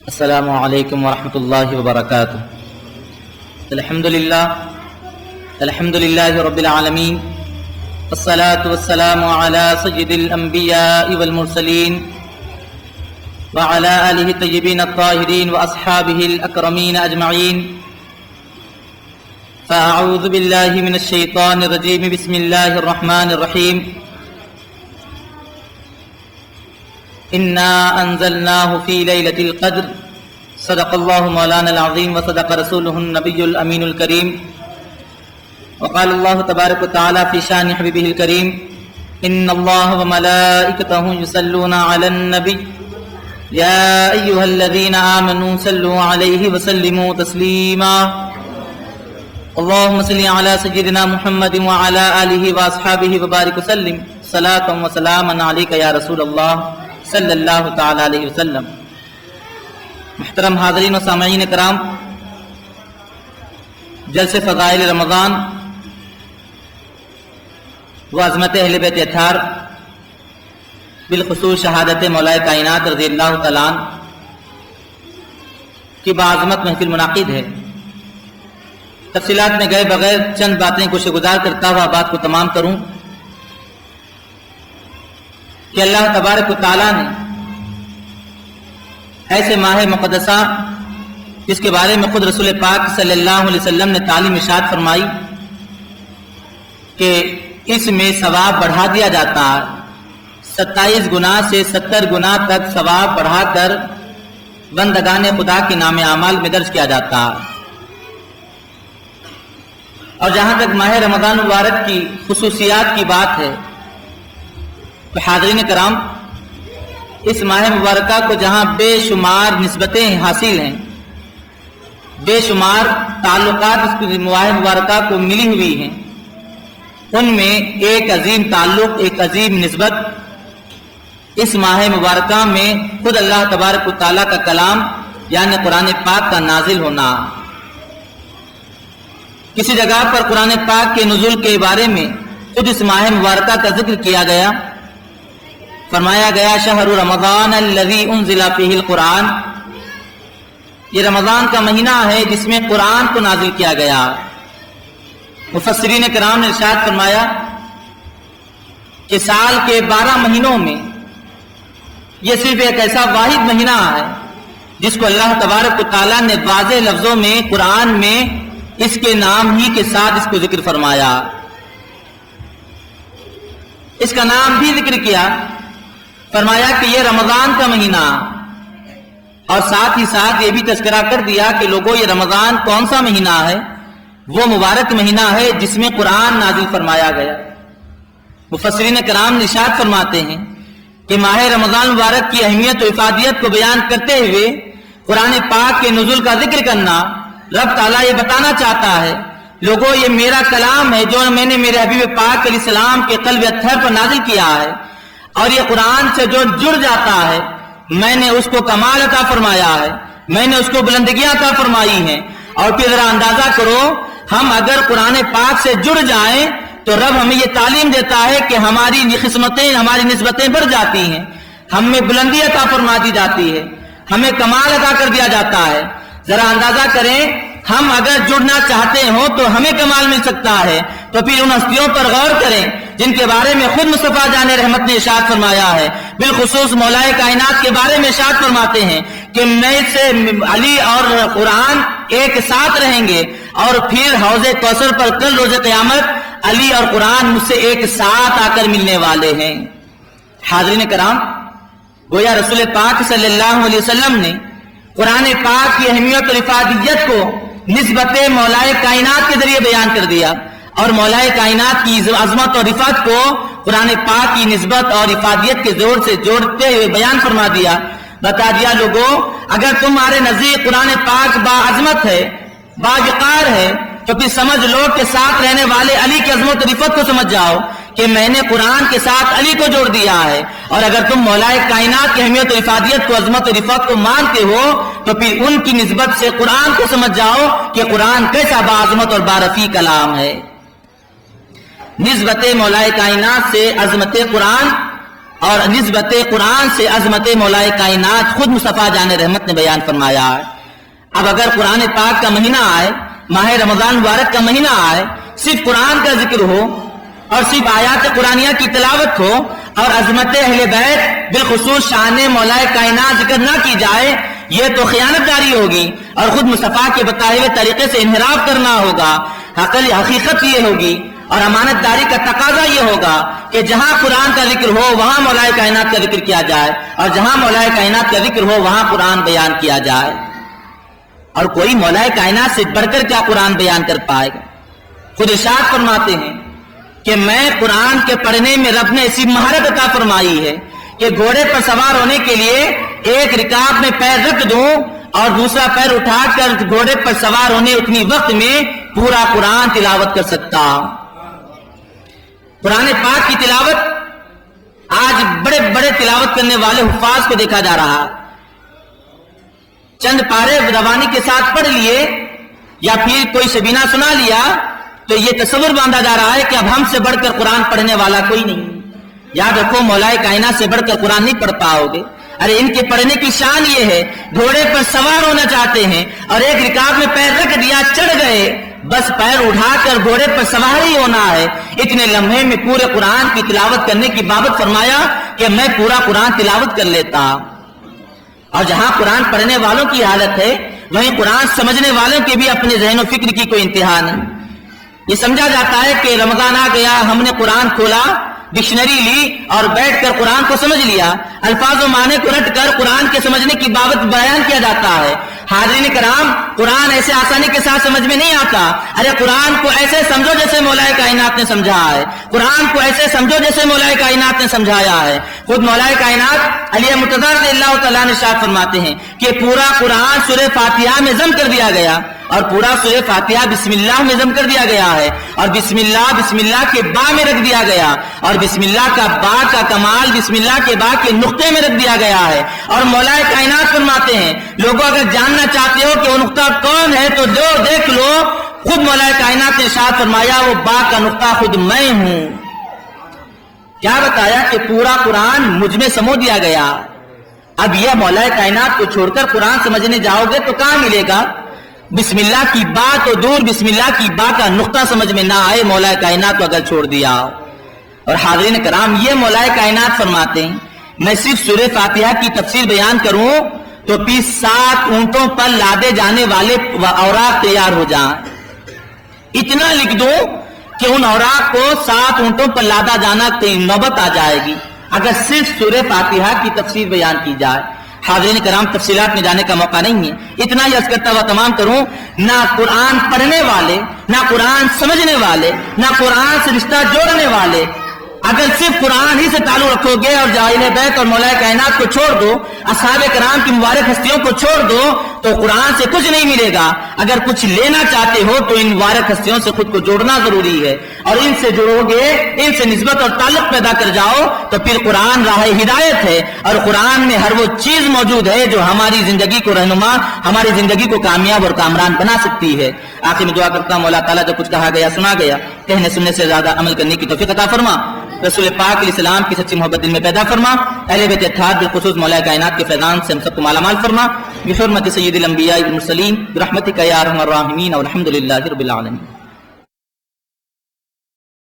السلام علیکم ورحمۃ اللہ وبرکاتہ۔ الحمد للہ رب العالمین، والصلاة والسلام علی سید الانبیاء والمرسلین وعلی آلہ الطیبین الطاہرین واصحابہ الاکرمین اجمعین۔ فاعوذ باللہ من الشیطان الرجیم، بسم اللہ الرحمن الرحیم۔ انا انزلناه في ليلة القدر، صدق الله مولانا العظیم وصدق رسوله النبی الامین الکریم۔ وقال الله تبارک وتعالى في شان حبیبه الکریم، ان الله وملائکته يصلون على النبی یا ایها الذین آمنوا صلوا علیہ وسلموا تسلیما۔ اللهم صل على سيدنا محمد وعلى آلہ واصحابہ وبارک وسلم صلاۃ وسلاما علیک یا رسول اللہ صلی اللہ تعالی علیہ وسلم۔ محترم حاضرین و سامعین کرام، جلسے فضائل رمضان و عظمت اہل بیت اطہار، بالخصوص شہادت مولا کائنات رضی اللہ تعالیٰ عنہ کی باعظمت محفل منعقد ہے۔ تفصیلات میں گئے بغیر چند باتیں گوشہ گزار کرتا ہوا بات کو تمام کروں کہ اللہ تبارک و تعالیٰ نے ایسے ماہ مقدسہ جس کے بارے میں خود رسول پاک صلی اللہ علیہ وسلم نے تعلیم ارشاد فرمائی کہ اس میں ثواب بڑھا دیا جاتا ہے، 27 گنا سے 70 گنا تک ثواب بڑھا کر بندگان خدا کے نام اعمال میں درج کیا جاتا ہے۔ اور جہاں تک ماہ رمضان مبارک کی خصوصیات کی بات ہے تو حاضرین کرام، اس ماہ مبارکہ کو جہاں بے شمار نسبتیں حاصل ہیں، بے شمار تعلقات اس ماہ مبارکہ کو ملی ہوئی ہیں، ان میں ایک عظیم تعلق، ایک عظیم نسبت اس ماہ مبارکہ میں خود اللہ تبارک و تعالیٰ کا کلام یعنی قرآن پاک کا نازل ہونا۔ کسی جگہ پر قرآن پاک کے نزول کے بارے میں خود اس ماہ مبارکہ کا ذکر کیا گیا، فرمایا گیا شہر رمضان الذی انزل فیہ القرآن، یہ رمضان کا مہینہ ہے جس میں قرآن کو نازل کیا گیا۔ مفسرین کرام نے ارشاد فرمایا کہ سال کے 12 مہینوں میں یہ صرف ایک ایسا واحد مہینہ ہے جس کو اللہ تبارک و تعالیٰ نے واضح لفظوں میں قرآن میں اس کے نام ہی کے ساتھ اس کو ذکر فرمایا، اس کا نام بھی ذکر کیا، فرمایا کہ یہ رمضان کا مہینہ، اور ساتھ ہی ساتھ یہ بھی تذکرہ کر دیا کہ لوگوں یہ رمضان کون سا مہینہ ہے؟ وہ مبارک مہینہ ہے جس میں قرآن نازل فرمایا گیا۔ مفسرین کرام ارشاد فرماتے ہیں کہ ماہ رمضان مبارک کی اہمیت و افادیت کو بیان کرتے ہوئے قرآن پاک کے نزول کا ذکر کرنا، رب تعالیٰ یہ بتانا چاہتا ہے لوگوں یہ میرا کلام ہے جو میں نے میرے حبیب پاک علیہ السلام کے قلب اطہر پر نازل کیا ہے، اور یہ قرآن سے جو جڑ جاتا ہے میں نے اس کو کمال عطا فرمایا ہے، میں نے اس کو بلندگیاں عطا فرمائی ہیں۔ اور پھر ذرا اندازہ کرو، ہم اگر قرآن پاک سے جڑ جائیں تو رب ہمیں یہ تعلیم دیتا ہے کہ ہماری قسمتیں، ہماری نسبتیں بڑھ جاتی ہیں، ہمیں بلندی عطا فرما دی جاتی ہے، ہمیں کمال عطا کر دیا جاتا ہے۔ ذرا اندازہ کریں، ہم اگر جڑنا چاہتے ہوں تو ہمیں کمال مل سکتا ہے، تو پھر ان ہستیوں پر غور کریں جن کے بارے میں خود مصطفیٰ جان رحمت نے ارشاد فرمایا ہے، بالخصوص مولا کائنات کے بارے میں ارشاد فرماتے ہیں کہ میں سے علی اور قرآن ایک ساتھ رہیں گے، اور پھر حوض کوثر پر کل روز قیامت علی اور قرآن مجھ سے ایک ساتھ آ کر ملنے والے ہیں۔ حاضرین کرام، گویا رسول پاک صلی اللہ علیہ وسلم نے قرآن پاک کی اہمیت اور افادیت کو نسبت مولا کائنات کے ذریعے بیان کر دیا، اور مولا کائنات کی عظمت اور رفعت کو قرآن پاک کی نسبت اور افادیت کے زور سے جوڑتے ہوئے بیان فرما دیا، بتا دیا لوگوں اگر تمہارے نزدیک قرآن پاک با عظمت ہے، با وقار ہے، تو پھر سمجھ لو کہ ساتھ رہنے والے علی کی عظمت و رفعت کو سمجھ جاؤ کہ میں نے قرآن کے ساتھ علی کو جوڑ دیا ہے۔ اور اگر تم مولا کائنات کی اہمیت و افادیت کو، عظمت و رفعت کو مانتے ہو تو پھر ان کی نسبت سے قرآن کو سمجھ جاؤ کہ قرآن کیسا باعظمت اور بارفی کلام ہے۔ نسبت مولا کائنات سے عظمت قرآن اور نسبت قرآن سے عظمت مولا کائنات خود مصطفیٰ جان رحمت نے بیان فرمایا ہے۔ اب اگر قرآن پاک کا مہینہ آئے، ماہ رمضان مبارک کا مہینہ آئے، صرف قرآن کا ذکر ہو اور صرف آیات قرآنیہ کی تلاوت ہو اور عظمت اہل بیت بالخصوص شان مولا کائنات ذکر نہ کی جائے، یہ تو خیانت کاری ہوگی اور خود مصطفیٰ کے بتائے ہوئے طریقے سے انحراف کرنا ہوگا۔ حقیقت یہ ہوگی اور امانت داری کا تقاضا یہ ہوگا کہ جہاں قرآن کا ذکر ہو وہاں مولا کائنات کا ذکر کیا جائے، اور جہاں مولا کائنات کا ذکر ہو وہاں قرآن بیان کیا جائے۔ اور کوئی مولا کائنات سے بڑھ کر کیا قرآن بیان کر پائے گا؟ خود ارشاد فرماتے ہیں کہ میں قرآن کے پڑھنے میں رب نے ایسی مہارت عطا فرمائی ہے کہ گھوڑے پر سوار ہونے کے لیے ایک رکاب میں پیر رکھ دوں اور دوسرا پیر اٹھا کر گھوڑے پر سوار ہونے اتنی وقت میں پورا قرآن تلاوت کر سکتا۔ قرآن پاک کی تلاوت آج بڑے بڑے تلاوت کرنے والے حفاظ کو دیکھا جا رہا ہے، چند پارے روانی کے ساتھ پڑھ لیے یا پھر کوئی شبینہ سنا لیا تو یہ تصور باندھا جا رہا ہے کہ اب ہم سے بڑھ کر قرآن پڑھنے والا کوئی نہیں۔ یاد رکھو مولا کائنات سے بڑھ کر قرآن نہیں پڑھ پاؤ گے۔ ارے ان کے پڑھنے کی شان یہ ہے، گھوڑے پر سوار ہونا چاہتے ہیں اور ایک رکاب میں پیر رکھ دیا، چڑھ گئے، بس پیر اٹھا کر گھوڑے پر سوار ہی ہونا ہے۔ اتنے لمحے میں پورے قرآن کی تلاوت کرنے کی بابت فرمایا کہ میں پورا قرآن تلاوت کر لیتا۔ اور جہاں قرآن پڑھنے والوں کی حالت ہے وہیں قرآن سمجھنے والوں کے بھی اپنے ذہن و فکر کی کوئی انتہا نہیں۔ یہ سمجھا جاتا ہے کہ رمضان آ گیا، ہم نے قرآن کھولا، ڈکشنری لی اور بیٹھ کر قرآن کو سمجھ لیا، الفاظ و معنی کو رٹ کر قرآن کے سمجھنے کی بابت بیان کیا جاتا ہے۔ حاضرین کرام، قرآن ایسے آسانی کے ساتھ سمجھ میں نہیں آتا۔ ارے قرآن کو ایسے سمجھو جیسے مولا کائنات نے سمجھا ہے، قرآن کو ایسے سمجھو جیسے مولا کائنات نے سمجھایا ہے۔ خود مولا کائنات علی مرتضیٰ رضی اللہ تعالیٰ نے ارشاد فرماتے ہیں کہ پورا قرآن سورہ فاتحہ میں ضم کر دیا گیا، اور پورا سورہ فاتحہ بسم اللہ میں ضم کر دیا گیا ہے، اور بسم اللہ کے با میں رکھ دیا گیا، اور بسم اللہ کا با کا کمال بسم اللہ کے با کے نقطے میں رکھ دیا گیا ہے۔ اور مولا کائنات فرماتے ہیں لوگوں اگر جاننا چاہتے ہو کہ وہ نقطہ کون ہے تو جو دیکھ لو، خود مولا کائنات نے ارشاد فرمایا وہ با کا نقطہ خود میں ہوں۔ کیا بتایا کہ پورا قرآن مجھ میں سمو دیا گیا۔ اب یہ مولا کائنات کو چھوڑ کر قرآن سمجھنے جاؤ گے تو کہاں ملے گا؟ بسم اللہ کی با تو دور، بسم اللہ کی با کا نقطہ سمجھ میں نہ آئے مولا کائنات کو اگر چھوڑ دیا۔ اور حاضرین کرام، یہ مولا کائنات فرماتے ہیں میں صرف سورہ فاتحہ کی تفسیر بیان کروں تو پھر 7 اونٹوں پر لادے جانے والے اوراق تیار ہو جائیں، اتنا لکھ دوں کہ ان اوراق کو 7 اونٹوں پر لادا جانا نوبت آ جائے گی اگر صرف سورہ فاتحہ کی تفسیر بیان کی جائے۔ حاضرین کرام، تفصیلات میں جانے کا موقع نہیں ہے، اتنا ہی عرض کرتا ہوا تمام کروں، نہ قرآن پڑھنے والے، نہ قرآن سمجھنے والے، نہ قرآن سے رشتہ جوڑنے والے اگر صرف قرآن ہی سے تعلق رکھو گے اور اہل بیت اور مولا کائنات کو چھوڑ دو، اصحاب کرام کی مبارک ہستیوں کو چھوڑ دو تو قرآن سے کچھ نہیں ملے گا۔ اگر کچھ لینا چاہتے ہو تو ان مبارک ہستیوں سے خود کو جوڑنا ضروری ہے، اور ان سے جڑو گے، ان سے نسبت اور تعلق پیدا کر جاؤ تو پھر قرآن راہ ہدایت ہے، اور قرآن میں ہر وہ چیز موجود ہے جو ہماری زندگی کو رہنما، ہماری زندگی کو کامیاب اور کامران بنا سکتی ہے۔ آخر میں دعا کرتا ہوں مولا تعالیٰ جو کچھ کہا گیا سنا گیا، کہنے سننے سے زیادہ عمل کرنے کی توفیق عطا فرما، رسول پاک علیہ السلام کی سچی محبت دل میں پیدا فرما، اہل بیت اطہار بالخصوص مولا کائنات کے فیضان سے ہم سب کو مالا مال فرما، بحرمت سید الانبیاء والمرسلین برحمتک یا ارحم الراحمین والحمد للہ رب العالمین۔